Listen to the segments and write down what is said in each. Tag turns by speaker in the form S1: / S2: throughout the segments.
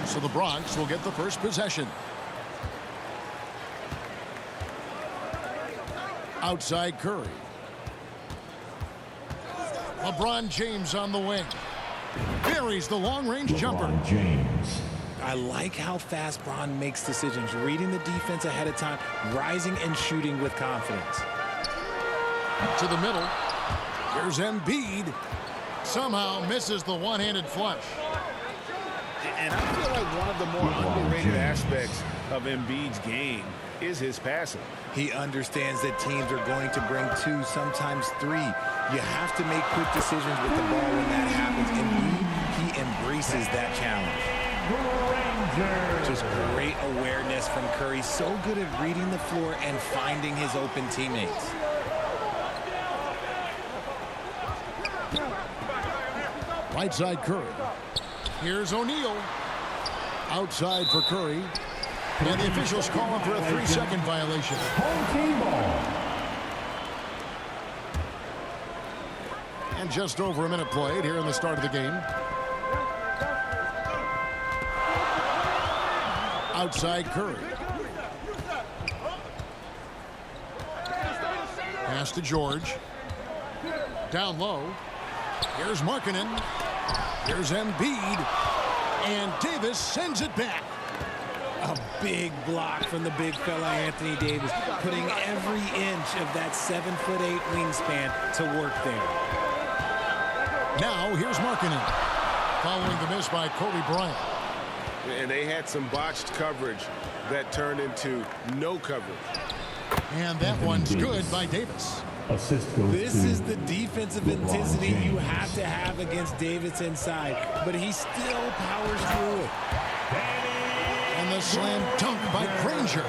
S1: So the Bronx will get the first possession. Outside Curry. LeBron James on the wing. Buries the long-range jumper.
S2: James.
S3: I like how fast Bron makes decisions, reading the defense ahead of time, rising and shooting with confidence.
S1: To the middle. Here's Embiid. Somehow misses the one-handed flush.
S4: And I feel like one of the more underrated aspects of Embiid's game is his passing.
S3: He understands that teams are going to bring 2, sometimes 3. You have to make quick decisions with the ball when that happens. And he embraces that challenge.
S2: Granger.
S3: Just great awareness from Curry. So good at reading the floor and finding his open teammates.
S1: Right side Curry. Here's O'Neal. Outside for Curry. And the officials call him for a 3-second violation.
S2: Home team ball.
S1: And just over a minute played here in the start of the game. Outside Curry. Pass to George. Down low. Here's Markkanen. Here's Embiid. And Davis sends it back.
S3: A big block from the big fella Anthony Davis, putting every inch of that 7'8" wingspan to work there.
S1: Now here's Markkanen. Following the miss by Kobe Bryant.
S4: And they had some botched coverage that turned into no coverage.
S1: And that one's good by Davis.
S2: Assist goes
S3: This
S2: to
S3: is the defensive
S2: LeBron
S3: intensity
S2: James.
S3: you have to have against Davis inside, but he still powers through it.
S1: And the slam dunk by Granger.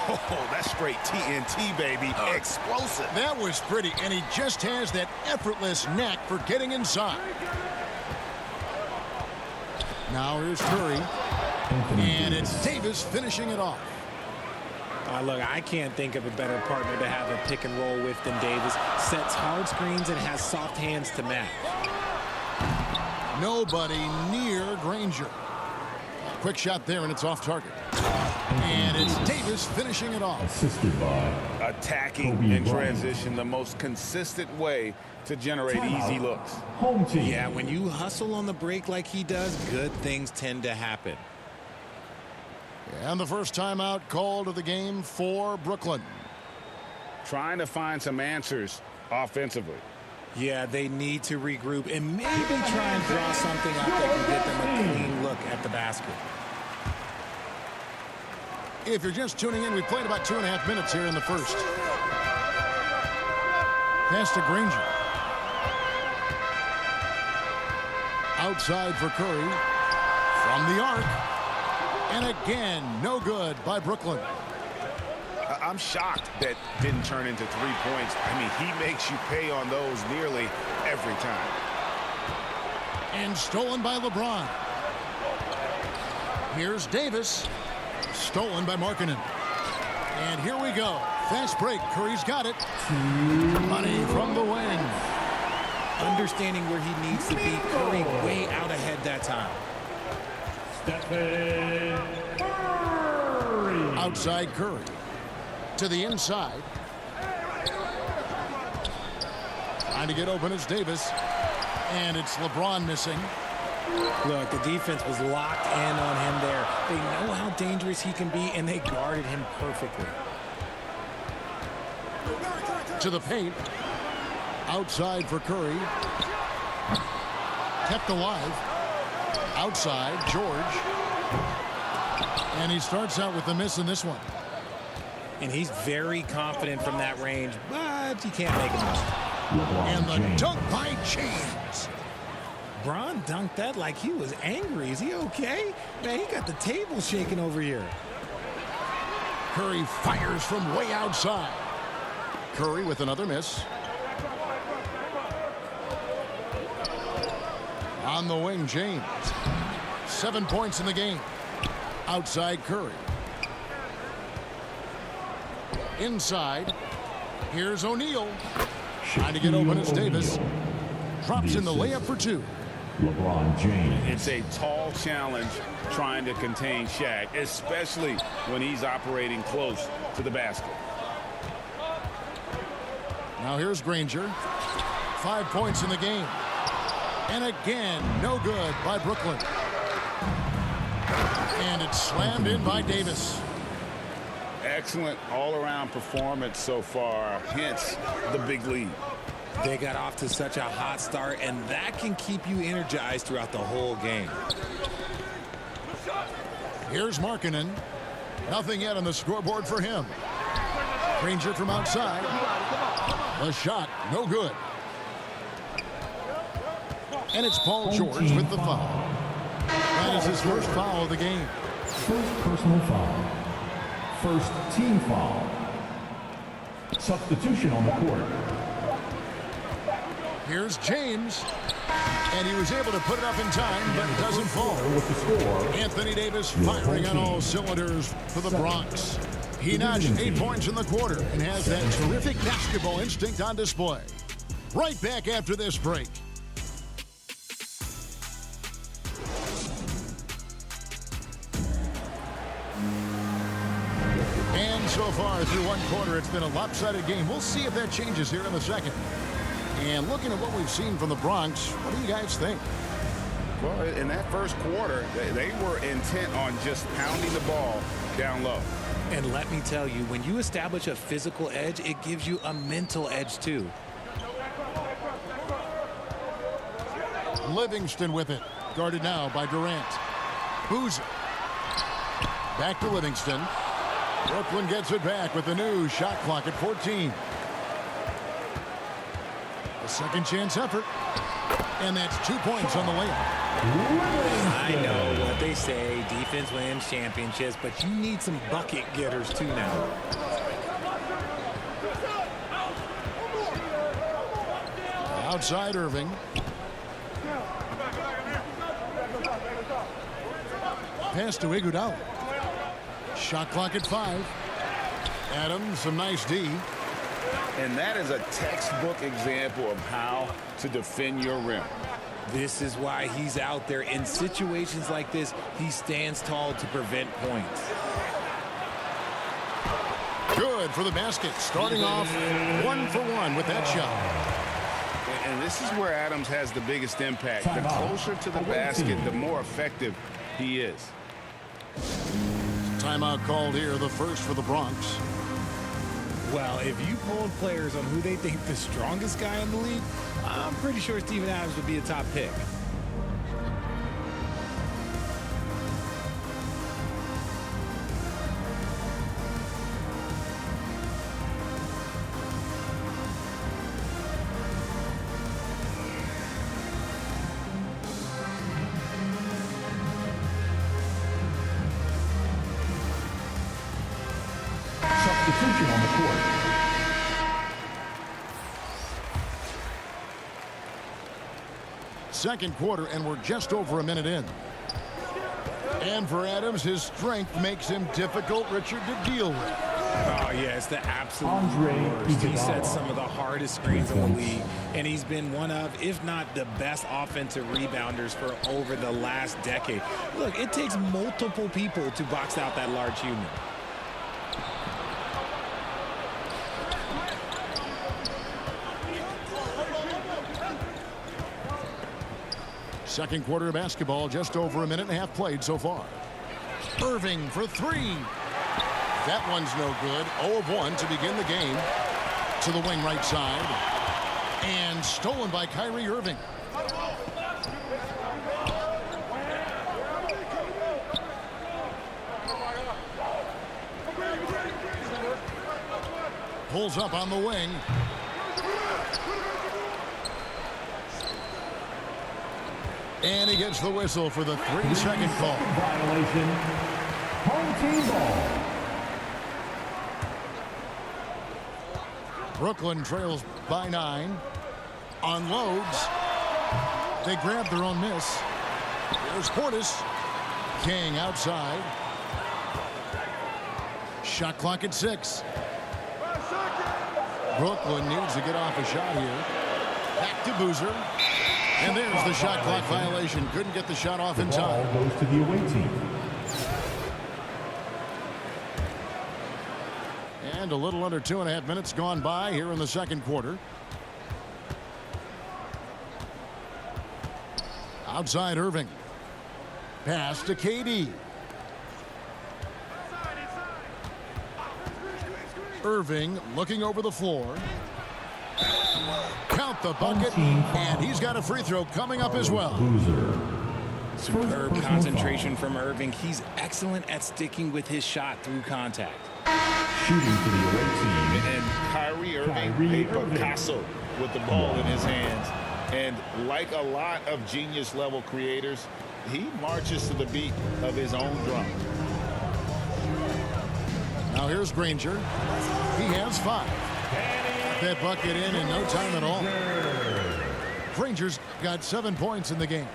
S4: Oh, that's straight TNT, baby. Explosive.
S1: That was pretty, and he just has that effortless knack for getting inside. Now here's Curry. And it's Davis finishing it off.
S3: Look, I can't think of a better partner to have a pick and roll with than Davis. Sets hard screens and has soft hands to match.
S1: Nobody near Granger. Quick shot there, and it's off target. And it's Davis finishing it off.
S2: Assisted by
S4: Attacking
S2: Kobe
S4: in
S2: Bryant.
S4: transition, the most consistent way to generate easy looks.
S2: Home team.
S3: Yeah, when you hustle on the break like he does, good things tend to happen.
S1: And the first timeout called of the game for Brooklyn.
S4: Trying to find some answers offensively.
S3: Yeah, they need to regroup and maybe try and draw something up that can get them a clean look at the basket.
S1: If you're just tuning in, we played about 2.5 minutes here in the first. Pass to Granger. Outside for Curry. From the arc. And again, no good by Brooklyn.
S4: I'm shocked that didn't turn into 3 points. I mean, he makes you pay on those nearly every time.
S1: And stolen by LeBron. Here's Davis. Stolen by Markkanen. And here we go. Fast break. Curry's got it. Money from the wing.
S3: Understanding where he needs to be, Curry way out ahead that time.
S2: Stephen Curry.
S1: Outside Curry. To the inside. Trying to get open is Davis. And it's LeBron missing.
S3: Look, the defense was locked in on him there. They know how dangerous he can be, and they guarded him perfectly.
S1: To the paint. Outside for Curry. Kept alive. Outside, George. And he starts out with the miss in this one.
S3: And he's very confident from that range, but he can't make him miss.
S1: And the dunk by James.
S3: Bron dunked that like he was angry. Is he okay? Man, he got the table shaking over here.
S1: Curry fires from way outside. Curry with another miss. On the wing, James. 7 points in the game. Outside Curry. Inside. Here's O'Neal. Trying to get open as Davis. Drops in the layup for 2.
S2: LeBron James.
S4: It's a tall challenge trying to contain Shaq, especially when he's operating close to the basket.
S1: Now here's Granger. 5 points in the game. And again, no good by Brooklyn. And it's slammed in by Davis.
S4: Excellent all-around performance so far, hence the big lead.
S3: They got off to such a hot start, and that can keep you energized throughout the whole game.
S1: Here's Markkanen. Nothing yet on the scoreboard for him. Granger from outside. The shot, no good. And it's Paul George with the foul. That is his first foul of the game.
S2: First personal foul. First team foul. Substitution on the court.
S1: Here's James. And he was able to put it up in time, but it doesn't fall.
S2: With the score.
S1: Anthony Davis firing on all cylinders for the Bronx. He notched 8 points in the quarter and has that terrific basketball instinct on display. Right back after this break. And so far through one quarter, it's been a lopsided game. We'll see if that changes here in the second. And looking at what we've seen from the Bronx, what do you guys think?
S4: Well, in that first quarter, they were intent on just pounding the ball down low.
S3: And let me tell you, when you establish a physical edge, it gives you a mental edge too.
S1: Livingston with it. Guarded now by Durant. Boozer. Back to Livingston. Brooklyn gets it back with the new shot clock at 14. A second chance effort. And that's 2 points on the layup.
S3: I know what they say, defense wins championships, but you need some bucket getters too now.
S1: Outside Irving. Pass to Iguodala. Shot clock at 5. Adams, some nice D.
S4: And that is a textbook example of how to defend your rim.
S3: This is why he's out there. In situations like this, he stands tall to prevent points.
S1: Good for the basket. Starting off 1 for 1 with that shot.
S4: And this is where Adams has the biggest impact. The closer to the basket, the more effective he is.
S1: Timeout called here, the first for the Bronx.
S3: Well, if you polled players on who they think the strongest guy in the league, I'm pretty sure Steven Adams would be a top pick.
S2: Substitution on the court.
S1: Second quarter, and we're just over a minute in. And for Adams, his strength makes him difficult, Richard, to deal with.
S3: Oh, yeah, it's the absolute
S2: Andre
S3: worst. He
S2: Iguodala.
S3: sets some of the hardest screens in the league, and he's been one of, if not the best offensive rebounders for over the last decade. Look, it takes multiple people to box out that large human.
S1: Second quarter of basketball, just over a minute and a half played so far. Irving for 3. That one's no good. 0 of 1 to begin the game. To the wing right side. And stolen by Kyrie Irving. Pulls up on the wing. And he gets the whistle for the 3-second call.
S2: Violation. Home team ball.
S1: Brooklyn trails by 9. Unloads. They grab their own miss. There's Portis. King outside. Shot clock at 6. Brooklyn needs to get off a shot here. Back to Boozer. And there's the shot clock violation. Couldn't get the shot off in
S2: The ball
S1: time.
S2: goes to the away team.
S1: And a little under 2.5 minutes gone by here in the second quarter. Outside Irving. Pass to KD. Irving looking over the floor. Count the bucket. And he's got a free throw coming up as well.
S2: Loser.
S3: Superb concentration from Irving. He's excellent at sticking with his shot through contact.
S2: Shooting for the away team.
S4: And Kyrie Irving, a Picasso with the ball in his hands. And like a lot of genius-level creators, he marches to the beat of his own drum.
S1: Now here's Granger. He has 5. Got that bucket in no time at all. Granger's got 7 points in the game.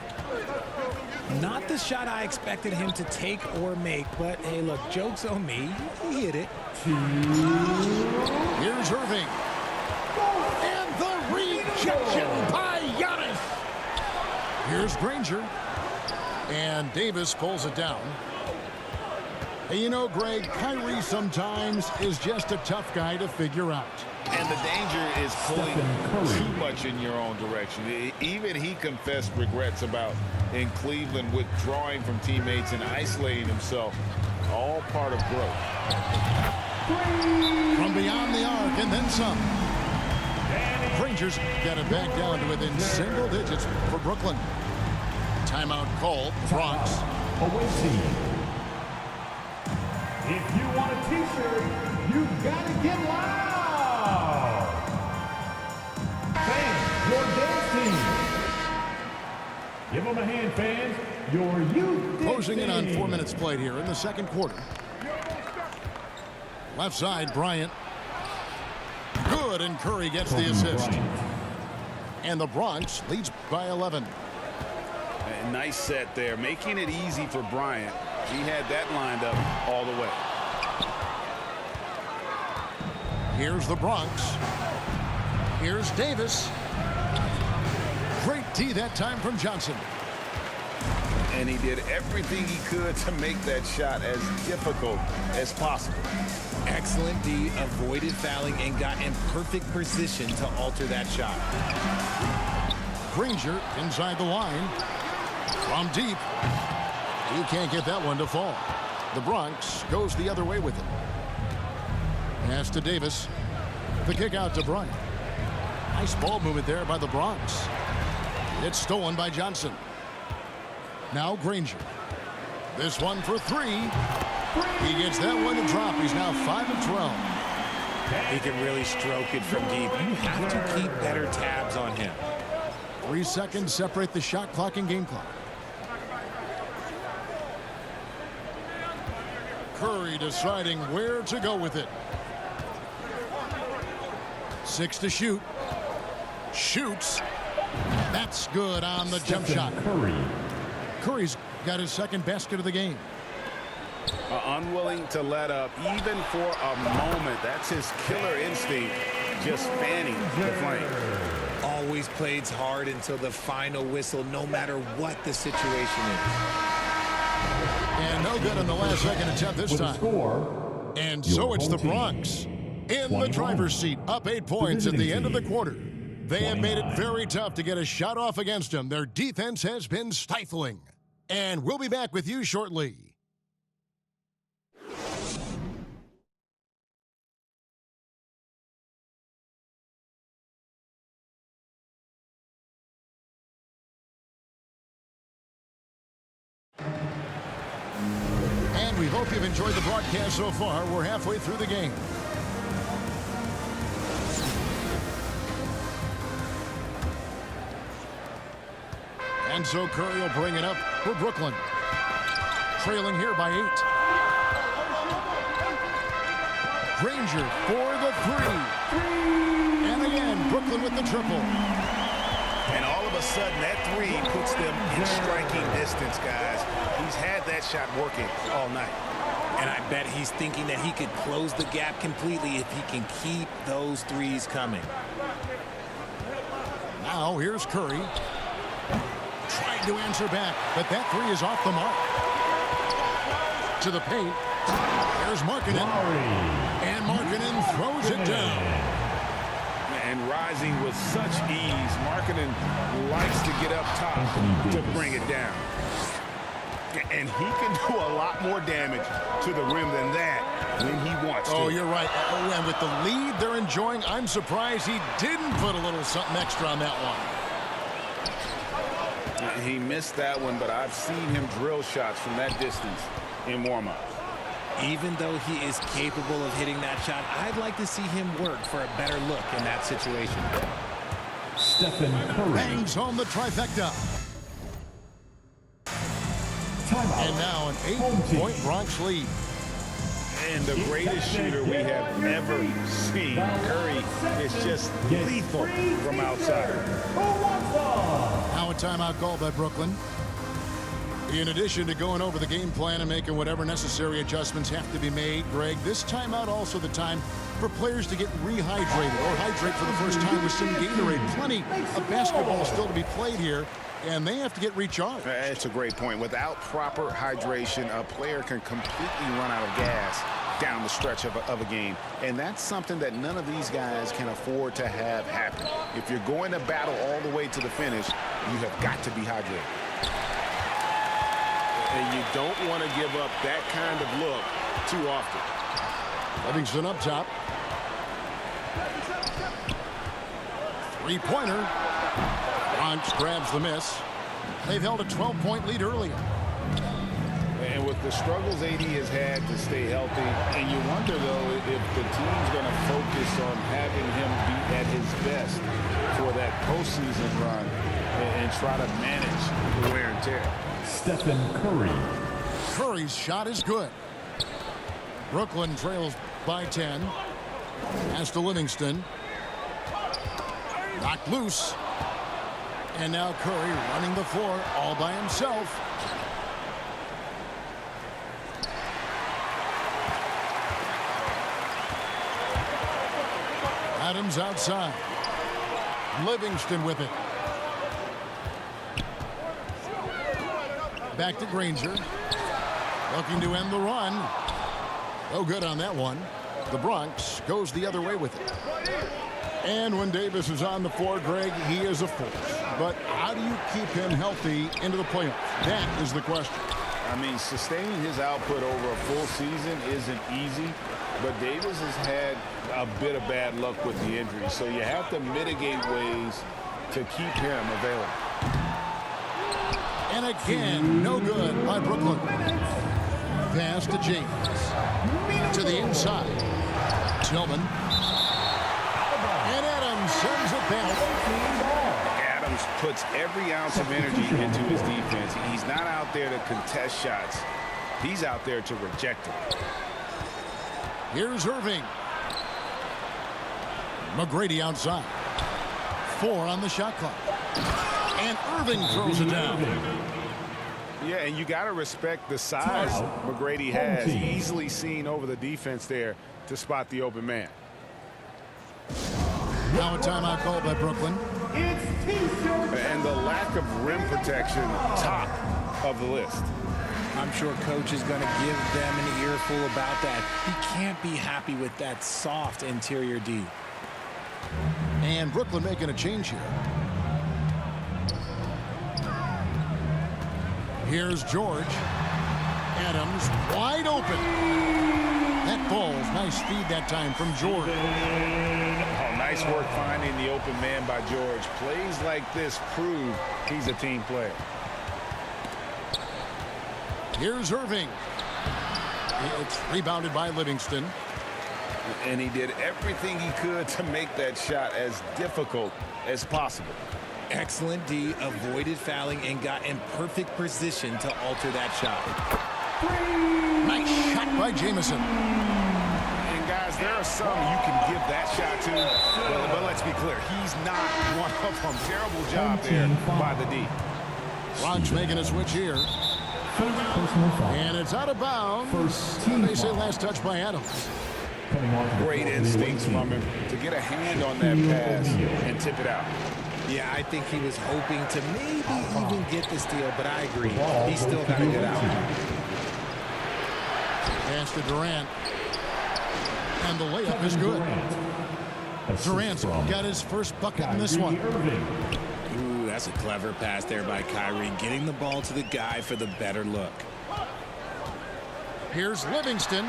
S3: Not the shot I expected him to take or make, but hey, look, joke's on me. He hit it.
S1: Here's Irving. And the rejection by Giannis. Here's Granger. And Davis pulls it down. Hey, you know, Greg, Kyrie sometimes is just a tough guy to figure out.
S4: And the danger is pulling too much in your own direction. Even he confessed regrets about in Cleveland withdrawing from teammates and isolating himself. All part of growth.
S1: From beyond the arc and then some. Granger's got it back down to within single digits for Brooklyn. Timeout called. Bronx.
S2: Away team. If you want a t-shirt, you gotta get loud. Fans, your dance team. Give them a hand, fans. Your youth
S1: Closing in on 4 minutes played here in the second quarter. Left side, Bryant. Good, and Curry gets the assist. And the Bronx leads by 11.
S4: A nice set there, making it easy for Bryant. He had that lined up all the way.
S1: Here's the Bronx. Here's Davis. Great D that time from Johnson.
S4: And he did everything he could to make that shot as difficult as possible.
S3: Excellent D, avoided fouling and got in perfect position to alter that shot.
S1: Granger inside the line. From deep. He can't get that one to fall. The Bronx goes the other way with it. Pass to Davis. The kick out to Bryant. Nice ball movement there by the Bronx. It's stolen by Johnson. Now Granger. This one for 3. He gets that one to drop. He's now 5 of 12.
S3: He can really stroke it from deep. You have to keep better tabs on him.
S1: 3 seconds separate the shot clock and game clock. Curry deciding where to go with it. 6 to shoot. Shoots. That's good on the jump shot. Curry's got his second basket of the game.
S4: Unwilling to let up even for a moment. That's his killer instinct, just fanning the flame.
S3: Always plays hard until the final whistle, no matter what the situation is.
S1: And no good on the last second attempt this time. And so it's the Bronx in the driver's seat, up 8 points at the end of the quarter. They have made it very tough to get a shot off against them. Their defense has been stifling. And we'll be back with you shortly. And we hope you've enjoyed the broadcast so far. We're halfway through the game. And so Curry will bring it up for Brooklyn. Trailing here by 8. Granger for the 3. And again, Brooklyn with the triple.
S4: And all of a sudden, that 3 puts them in striking distance, guys. He's had that shot working all night.
S3: And I bet he's thinking that he could close the gap completely if he can keep those 3s coming.
S1: Now here's Curry. Tried to answer back, but that three is off the mark. To the paint. There's Markkanen. And Markkanen throws it down.
S4: And rising with such ease, Markkanen likes to get up top to bring it down. And he can do a lot more damage to the rim than that when he wants to.
S1: Oh, you're right. Oh, and with the lead they're enjoying, I'm surprised he didn't put a little something extra on that one.
S4: He missed that one, but I've seen him drill shots from that distance in warm-up.
S3: Even though he is capable of hitting that shot, I'd like to see him work for a better look in that situation.
S2: Stephen Curry.
S1: Bangs home the trifecta.
S2: Timeout.
S1: And now an 8-point Bronx lead.
S4: And the greatest shooter we have ever seen. Curry is just lethal from outside.
S1: Now a timeout call by Brooklyn. In addition to going over the game plan and making whatever necessary adjustments have to be made, Greg, this timeout also the time for players to get rehydrated or hydrate for the first time with some Gatorade. Plenty of basketball still to be played here, and they have to get recharged.
S4: That's a great point. Without proper hydration, a player can completely run out of gas down the stretch of a game. And that's something that none of these guys can afford to have happen. If you're going to battle all the way to the finish, you have got to be hydrated. And you don't want to give up that kind of look too often.
S1: Livingston up top. Three-pointer. Bronx grabs the miss. They've held a 12-point lead earlier.
S4: And with the struggles AD has had to stay healthy, and you wonder, though, if the team's going to focus on having him be at his best for that postseason run and try to manage the wear and tear.
S2: Stephen Curry.
S1: Curry's shot is good. Brooklyn trails by 10. Pass to Livingston. Knocked loose. And now Curry running the floor all by himself. Adams outside. Livingston with it. Back to Granger. Looking to end the run. Oh, good on that one. The Bronx goes the other way with it. And when Davis is on the floor, Greg, he is a force. But how do you keep him healthy into the playoffs? That is the question.
S4: I mean, sustaining his output over a full season isn't easy, but Davis has had a bit of bad luck with the injury, so you have to mitigate ways to keep him available.
S1: And again, no good by Brooklyn. Pass to James. To the inside. Tillman. And Adams sends it back.
S4: Adams puts every ounce of energy into his defense. He's not out there to contest shots. He's out there to reject them.
S1: Here's Irving. McGrady outside. 4 on the shot clock. And Irving throws it down.
S4: Yeah, and you got to respect the size McGrady has. Easily seen over the defense there to spot the open man.
S1: Now a timeout called by Brooklyn.
S4: And the lack of rim protection, top of the list.
S3: I'm sure coach is going to give them an earful about that. He can't be happy with that soft interior D.
S1: And Brooklyn making a change here. Here's George. Adams wide open. That ball's nice feed that time from George.
S4: Oh, nice work finding the open man by George. Plays like this prove he's a team player.
S1: Here's Irving. It's rebounded by Livingston.
S4: And he did everything he could to make that shot as difficult as possible.
S3: Excellent D, avoided fouling, and got in perfect position to alter that shot.
S1: Nice shot by Jamison.
S4: And guys, there are some you can give that shot to, but let's be clear, he's not one of them. Terrible job there by the D.
S1: Bronx making a switch here. And it's out of bounds. They say last touch by Adams.
S4: Great instincts from him to get a hand on that pass and tip it out.
S3: Yeah, I think he was hoping to maybe even get the steal, but I agree. He's still got to get out.
S1: Pass to Durant. And the layup is good. Durant's got his first bucket in this one.
S3: Ooh, that's a clever pass there by Kyrie, getting the ball to the guy for the better look.
S1: Here's Livingston.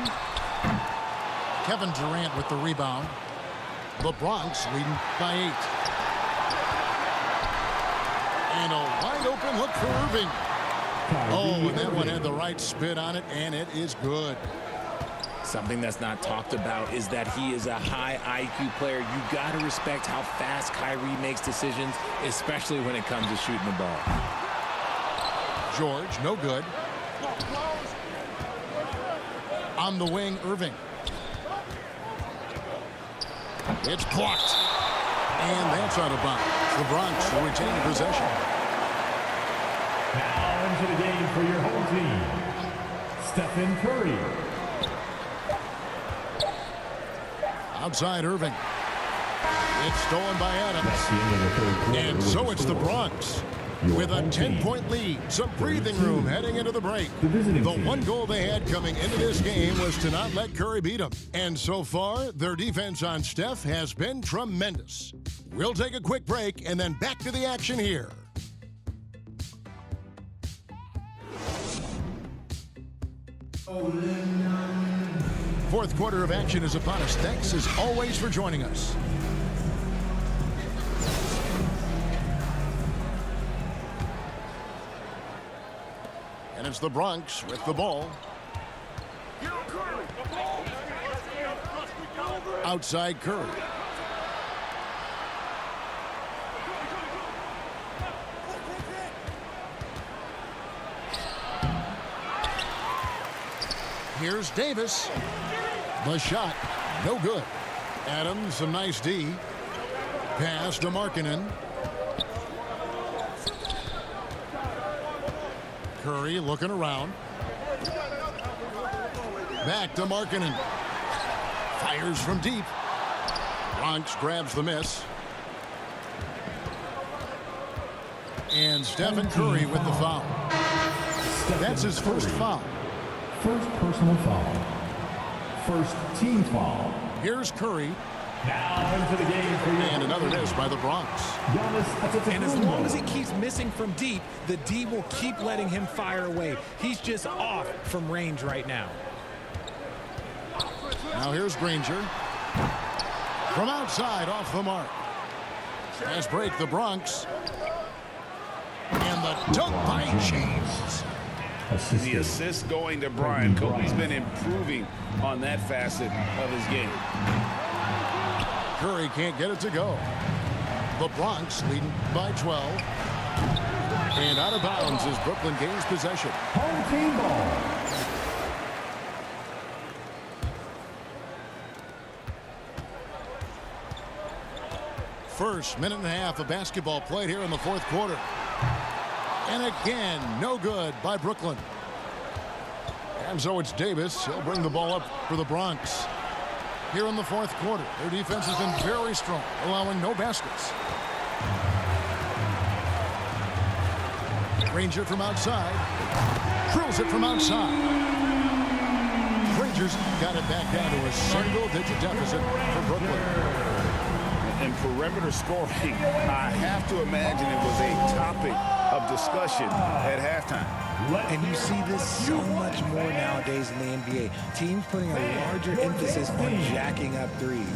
S1: Kevin Durant with the rebound. The Bronx leading by 8. And a wide open look for Irving. Oh, and that one had the right spin on it, and it is good.
S3: Something that's not talked about is that he is a high IQ player. You got to respect how fast Kyrie makes decisions, especially when it comes to shooting the ball.
S1: George, no good. On the wing, Irving. It's blocked. And that's out of bounds. The Bronx will retain possession.
S2: Now into the game for your home team, Stephen Curry.
S1: Outside Irving. It's stolen by Adams. And so it's the Bronx with a 10-point lead. Some breathing room heading into the break. The one goal they had coming into this game was to not let Curry beat them. And so far, their defense on Steph has been tremendous. We'll take a quick break and then back to the action here. Fourth quarter of action is upon us. Thanks as always for joining us. And it's the Bronx with the ball. Outside Curry. Here's Davis. The shot, no good. Adams, some nice D. Pass to Markkanen. Curry looking around. Back to Markkanen. Fires from deep. Bronx grabs the miss. And Stephen Curry with the foul. That's his first foul.
S2: First personal foul. First team foul.
S1: Here's Curry.
S2: Now into the game for you.
S1: And another miss by the Bronx.
S3: And as long as he keeps missing from deep, the D will keep letting him fire away. He's just off from range right now.
S1: Now here's Granger. From outside, off the mark. Fast break, the Bronx. And the dunk by James.
S4: The assist going to Brian. Kobe's been improving on that facet of his game.
S1: Curry can't get it to go. The Bronx leading by 12. And out of bounds as Brooklyn gains possession.
S2: Home team ball.
S1: First minute and a half of basketball played here in the fourth quarter. And again, no good by Brooklyn. And so it's Davis. He'll bring the ball up for the Bronx. Here in the fourth quarter, their defense has been very strong, allowing no baskets. Granger from outside. Drills it from outside. Granger's got it back down to a single-digit deficit for Brooklyn.
S4: And perimeter scoring, I have to imagine it was a topic of discussion at halftime.
S3: And you see this so much more nowadays in the NBA. Teams putting a larger emphasis on jacking up threes.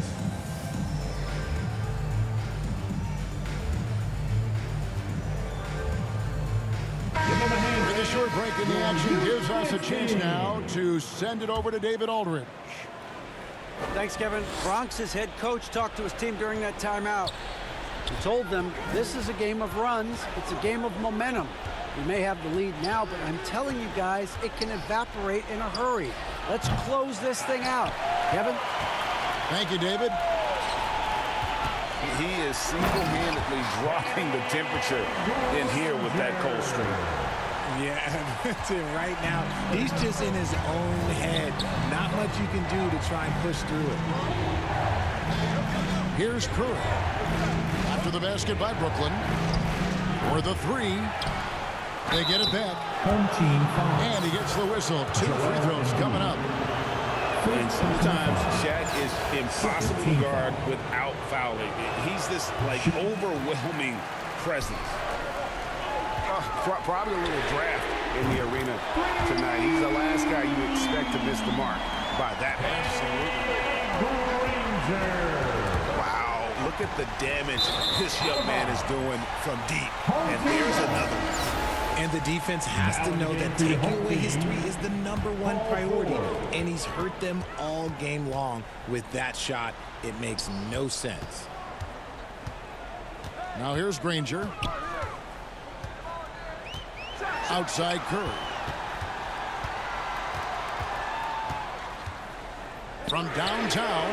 S1: With a short break in the action gives us a chance now to send it over to David Aldridge.
S5: Thanks, Kevin. Bronx's head coach talked to his team during that timeout. He told them this is a game of runs. It's a game of momentum. We may have the lead now, but I'm telling you guys, it can evaporate in a hurry. Let's close this thing out. Kevin?
S1: Thank you, David.
S4: He is single-handedly dropping the temperature in here with that cold streak.
S3: Yeah, that's it right now. He's just in his own head. Not much you can do to try and push through it.
S1: Here's Curry. After the basket by Brooklyn. For the three. They get it back.
S2: Home team foul.
S1: And he gets the whistle. 2 free throws coming up.
S4: And sometimes Shaq is impossible to guard without fouling. He's this, like, overwhelming presence. Probably a little draft in the arena tonight. He's the last guy you expect to miss the mark by that much. Wow, look at the damage this young man is doing from deep. And there's another one.
S3: And the defense has to know that taking away his three is the #1 priority. And he's hurt them all game long with that shot. It makes no sense.
S1: Now here's Granger. Outside Curry. From downtown.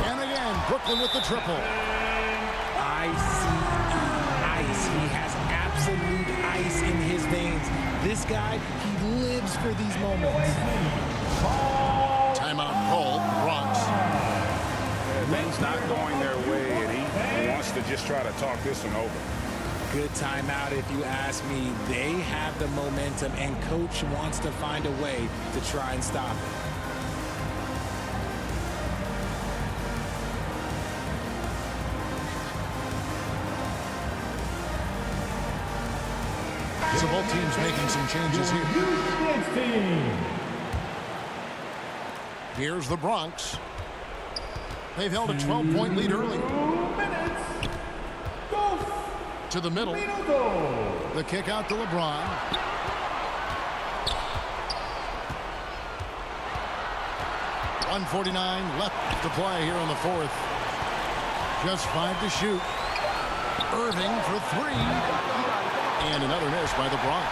S1: And again, Brooklyn with the triple.
S3: Ice. He has absolute ice in his veins. This guy, he lives for these moments.
S1: Timeout called. Bronx.
S4: Things not going their way, and he wants to just try to talk this one over.
S3: Good timeout if you ask me. They have the momentum, and coach wants to find a way to try and stop it.
S1: So both teams making some changes here. Here's the Bronx. They've held a 12-point lead early. To the middle. The kick out to LeBron. .149 left to play here in the fourth. Just 5 to shoot. Irving for 3. And another miss by the Bronx.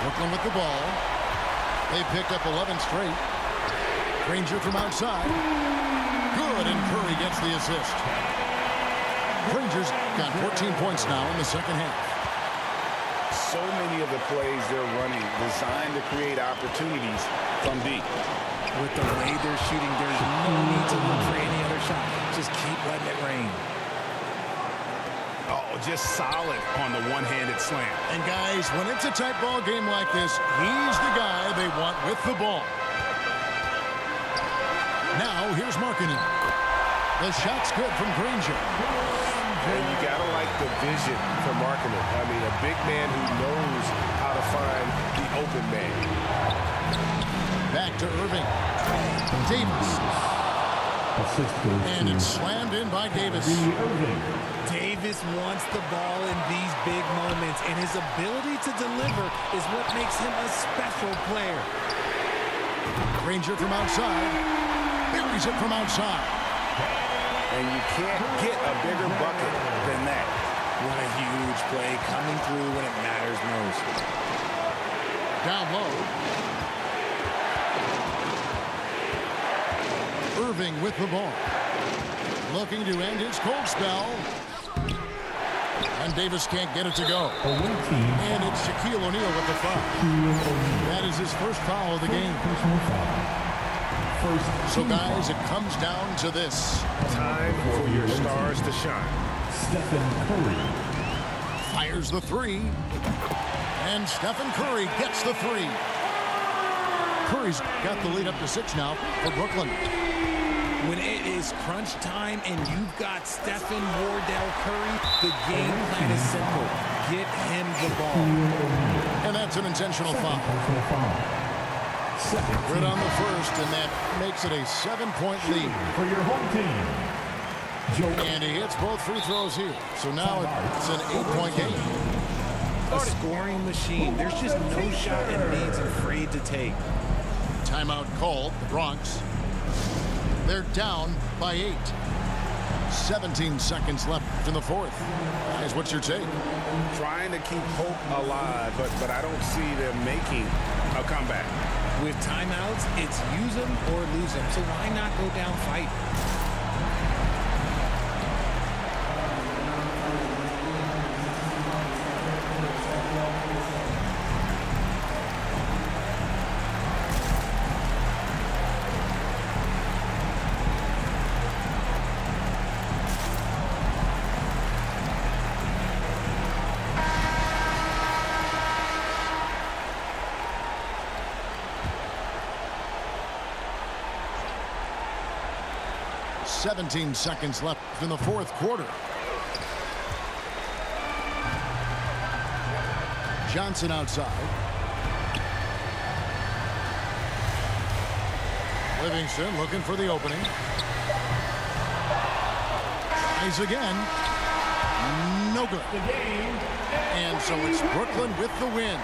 S1: Brooklyn with the ball. They picked up 11 straight. Granger from outside. Good, and Curry gets the assist. Granger's got 14 points now in the second half.
S4: So many of the plays they're running designed to create opportunities from deep.
S3: With the way they're shooting, there's no need to look for any other shot. Just keep letting it rain.
S4: Oh, just solid on the one-handed slam.
S1: And guys, when it's a tight ball game like this, he's the guy they want with the ball. Now, here's Markkanen. The shot's good from Granger.
S4: And you got to like the vision for Markkanen. I mean, a big man who knows how to find the open man.
S1: Back to Irving. Davis. And it's slammed in by Davis.
S3: Davis wants the ball in these big moments, and his ability to deliver is what makes him a special player.
S1: Granger from outside. Buries it from outside.
S4: And you can't get a bigger bucket than that.
S3: What a huge play coming through when it matters most.
S1: Down low. Irving with the ball. Looking to end his cold spell. And Davis can't get it to go. And it's Shaquille O'Neal with the foul. That is his first foul of the game. So, guys, it comes down to this.
S4: Time for your stars to shine.
S2: Stephen Curry.
S1: Fires the three. And Stephen Curry gets the three. Curry's got the lead up to 6 now for Brooklyn.
S3: When it is crunch time and you've got Stephen Wardell Curry, the game plan is simple. Get him the ball.
S1: And that's an intentional foul. Good on the first, and that makes it a 7-point lead.
S2: For your home team.
S1: And he hits both free throws here. So now it's an 8-point game.
S3: A scoring machine. There's just no shot it needs afraid to take.
S1: Timeout called, the Bronx. They're down by 8. 17 seconds left in the fourth. Guys, what's your take?
S4: Trying to keep hope alive, but I don't see them making a comeback.
S3: With timeouts, it's use them or lose them. So why not go down fighting?
S1: 17 seconds left in the fourth quarter. Johnson outside. Livingston looking for the opening. Tries again. No good. And so it's Brooklyn with the win.